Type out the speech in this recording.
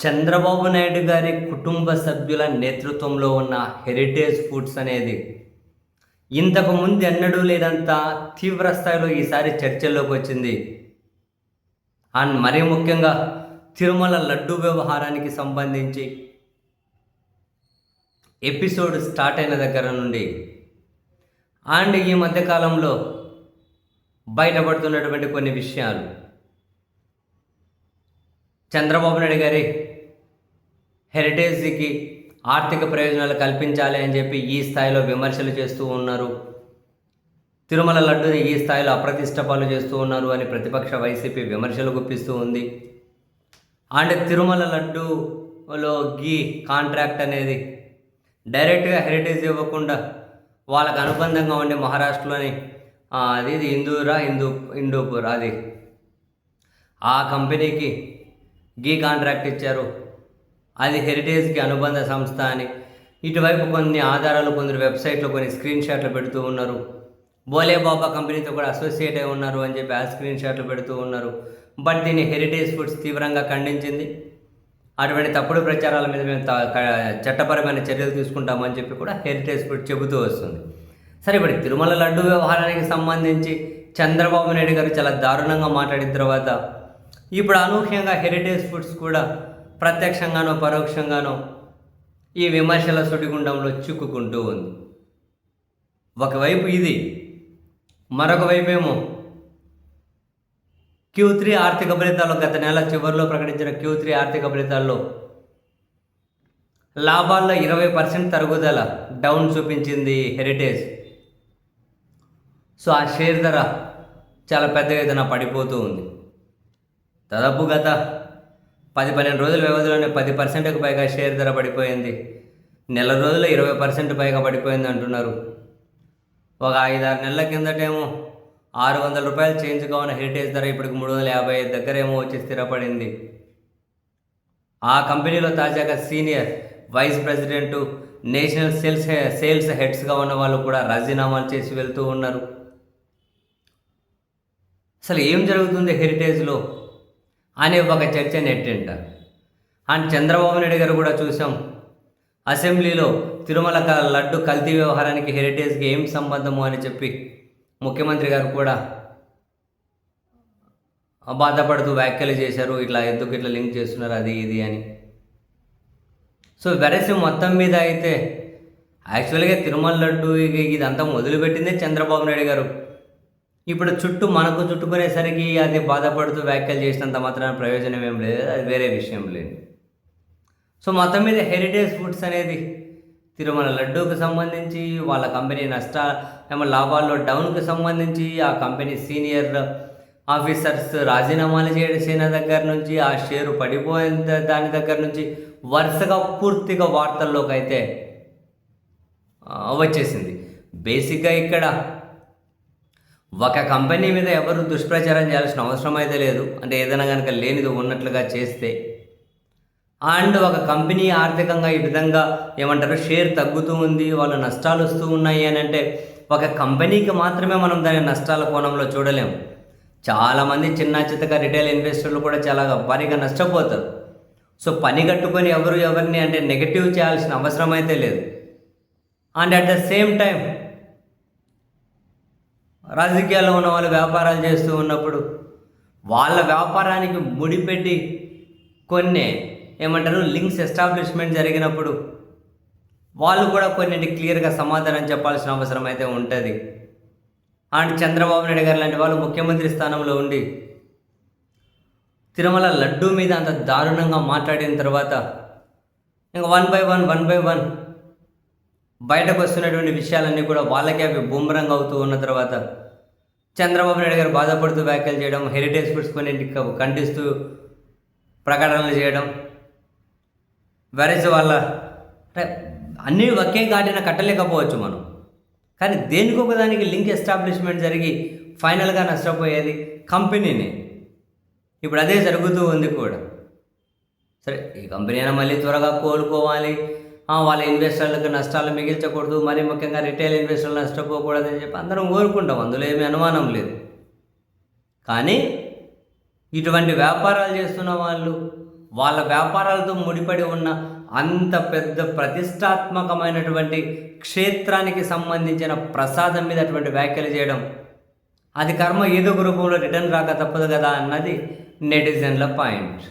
చంద్రబాబు నాయుడు గారి కుటుంబ సభ్యుల నేతృత్వంలో ఉన్న హెరిటేజ్ ఫుడ్స్ అనేది ఇంతకు ముందు ఎన్నడూ లేనంత తీవ్ర స్థాయిలో ఈసారి చర్చల్లోకి వచ్చింది. అండ్ మరీ ముఖ్యంగా తిరుమల లడ్డు వ్యవహారానికి సంబంధించి ఎపిసోడ్ స్టార్ట్ అయిన దగ్గర నుండి అండ్ ఈ మధ్యకాలంలో బయటపడుతున్నటువంటి కొన్ని విషయాలు చంద్రబాబు నాయుడు గారి హెరిటేజ్కి ఆర్థిక ప్రయోజనాలు కల్పించాలి అని చెప్పి ఈ స్థాయిలో విమర్శలు చేస్తూ ఉన్నారు. తిరుమల లడ్డుని ఈ స్థాయిలో అప్రతిష్ట పాలు చేస్తూ ఉన్నారు అని ప్రతిపక్ష వైసీపీ విమర్శలు గుప్పిస్తూ ఉంది. అండ్ తిరుమల లడ్డూలో గీ కాంట్రాక్ట్ అనేది డైరెక్ట్గా హెరిటేజ్ ఇవ్వకుండా వాళ్ళకు అనుబంధంగా ఉండే మహారాష్ట్రలోని అది హిందూపూర్ అది ఆ కంపెనీకి గీ కాంట్రాక్ట్ ఇచ్చారు. అది హెరిటేజ్కి అనుబంధ సంస్థ అని ఇటువైపు కొన్ని ఆధారాలు కొందరు వెబ్సైట్లో కొన్ని స్క్రీన్ షాట్లు పెడుతూ ఉన్నారు. బోలే బాబా కంపెనీతో కూడా అసోసియేట్ అయి ఉన్నారు అని చెప్పి ఆ స్క్రీన్ షాట్లు పెడుతూ ఉన్నారు. బట్ దీన్ని హెరిటేజ్ ఫుడ్స్ తీవ్రంగా ఖండించింది. అటువంటి తప్పుడు ప్రచారాల మీద మేము చట్టపరమైన చర్యలు తీసుకుంటామని చెప్పి కూడా హెరిటేజ్ ఫుడ్ చెబుతూ వస్తుంది. సరే, ఇప్పుడు తిరుమల లడ్డు వ్యవహారానికి సంబంధించి చంద్రబాబు నాయుడు గారు చాలా దారుణంగా మాట్లాడిన తర్వాత ఇప్పుడు అనూహ్యంగా హెరిటేజ్ ఫుడ్స్ కూడా ప్రత్యక్షంగానో పరోక్షంగానో ఈ విమర్శల సుడిగుండంలో చిక్కుకుంటూ ఉంది. ఒకవైపు ఇది, మరొక వైపు ఏమో Q3 ఆర్థిక ఫలితాల్లో గత నెల చివరిలో ప్రకటించిన Q3 ఆర్థిక ఫలితాల్లో లాభాల్లో 20% తరుగుదల డౌన్ చూపించింది హెరిటేజ్. సో ఆ షేర్ ధర చాలా పెద్ద ఎత్తున పడిపోతూ ఉంది. దాదాపు గత 10-12 రోజుల వ్యవధిలోనే 10%కు పైగా షేర్ ధర పడిపోయింది. నెల రోజుల్లో 20% పైగా పడిపోయింది అంటున్నారు. ఒక 5-6 నెలల కిందటేమో 600 రూపాయలు చేంజ్గా ఉన్న హెరిటేజ్ ధర ఇప్పటికి 355 దగ్గర ఏమో వచ్చి స్థిరపడింది. ఆ కంపెనీలో తాజాగా senior vice president, national sales హెడ్స్గా ఉన్న వాళ్ళు కూడా రాజీనామాలు చేసి వెళ్తూ ఉన్నారు. అసలు ఏం జరుగుతుంది హెరిటేజ్లో అనే ఒక చర్చ నెట్టింట. అండ్ చంద్రబాబు నాయుడు గారు కూడా చూసాం అసెంబ్లీలో తిరుమల లడ్డు కల్తీ వ్యవహారానికి హెరిటేజ్కి ఏం సంబంధము అని చెప్పి ముఖ్యమంత్రి గారు కూడా బాధపడుతూ వ్యాఖ్యలు చేశారు. ఎందుకు ఇట్లా లింక్ చేస్తున్నారు అది ఇది అని. సో వెరసి మొత్తం మీద అయితే యాక్చువల్గా తిరుమల లడ్డు ఇదంతా మొదలుపెట్టిందే చంద్రబాబు నాయుడు గారు. ఇప్పుడు మనకు చుట్టుకునేసరికి అది బాధపడుతూ వ్యాఖ్యలు చేసినంత మాత్రాన ప్రయోజనం ఏం లేదు, అది వేరే విషయం లేదు. సో మొత్తం మీద హెరిటేజ్ ఫుడ్స్ అనేది తిరుమల లడ్డూకి సంబంధించి వాళ్ళ కంపెనీ లాభాల్లో డౌన్కి సంబంధించి ఆ కంపెనీ సీనియర్ ఆఫీసర్స్ రాజీనామాలు చేసిన దగ్గర నుంచి ఆ షేరు పడిపోయిన దాని దగ్గర నుంచి వరుసగా పూర్తిగా వార్తల్లోకి అయితే వచ్చేసింది. బేసిక్గా ఇక్కడ ఒక కంపెనీ మీద ఎవరు దుష్ప్రచారం చేయాల్సిన అవసరం అయితే లేదు. అంటే ఏదైనా కనుక లేనిది ఉన్నట్లుగా చేస్తే అండ్ ఒక కంపెనీ ఆర్థికంగా ఈ విధంగా షేర్ తగ్గుతూ ఉంది, వాళ్ళ నష్టాలు వస్తూ ఉన్నాయి అని అంటే ఒక కంపెనీకి మాత్రమే మనం దాని నష్టాల కోణంలో చూడలేము. చాలామంది చిన్న చితక రిటైల్ ఇన్వెస్టర్లు కూడా చాలా భారీగా నష్టపోతారు. సో పని కట్టుకొని ఎవరిని నెగటివ్ చేయాల్సిన అవసరం అయితే లేదు. And at the same time రాజకీయాల్లో ఉన్న వాళ్ళు వ్యాపారాలు చేస్తూ ఉన్నప్పుడు వాళ్ళ వ్యాపారానికి ముడిపెట్టి కొన్ని లింక్స్ ఎస్టాబ్లిష్మెంట్ జరిగినప్పుడు వాళ్ళు కూడా కొన్నింటి క్లియర్గా సమాధానం చెప్పాల్సిన అవసరం అయితే ఉంటుంది. అండ్ చంద్రబాబు నాయుడు గారు లాంటి వాళ్ళు ముఖ్యమంత్రి స్థానంలో ఉండి తిరుమల లడ్డూ మీద అంత దారుణంగా మాట్లాడిన తర్వాత ఇంకా వన్ బై వన్ బయటకు వస్తున్నటువంటి విషయాలన్నీ కూడా వాళ్ళకే అవి బూమరంగ్ అవుతూ ఉన్న తర్వాత చంద్రబాబు నాయుడు గారు బాధపడుతూ వ్యాఖ్యలు చేయడం, హెరిటేజ్ ఫుడ్స్ కొన్నింటికి ఖండిస్తూ ప్రకటనలు చేయడం, వెరసి వాళ్ళ అన్నీ ఒకే ఘాటిన కట్టలేకపోవచ్చు మనం, కానీ దేనికి ఒకదానికి లింక్ ఎస్టాబ్లిష్మెంట్ జరిగి ఫైనల్గా నష్టపోయేది కంపెనీనే. ఇప్పుడు అదే జరుగుతూ ఉంది కూడా. సరే, ఈ కంపెనీ అయినా మళ్ళీ త్వరగా కోలుకోవాలి, వాళ్ళ ఇన్వెస్టర్లకు నష్టాలు మిగిల్చకూడదు, మరీ ముఖ్యంగా రిటైల్ ఇన్వెస్టర్లు నష్టపోకూడదని చెప్పి అందరం కోరుకుంటాం, అందులో ఏమీ అనుమానం లేదు. కానీ ఇటువంటి వ్యాపారాలు చేస్తున్న వాళ్ళు వాళ్ళ వ్యాపారాలతో ముడిపడి ఉన్న అంత పెద్ద ప్రతిష్టాత్మకమైనటువంటి క్షేత్రానికి సంబంధించిన ప్రసాదం మీద అటువంటి వ్యాఖ్యలు చేయడం, అది కర్మ ఏదో ఒక రూపంలో రిటర్న్ రాక తప్పదు కదా అన్నది నెటిజన్ల పాయింట్.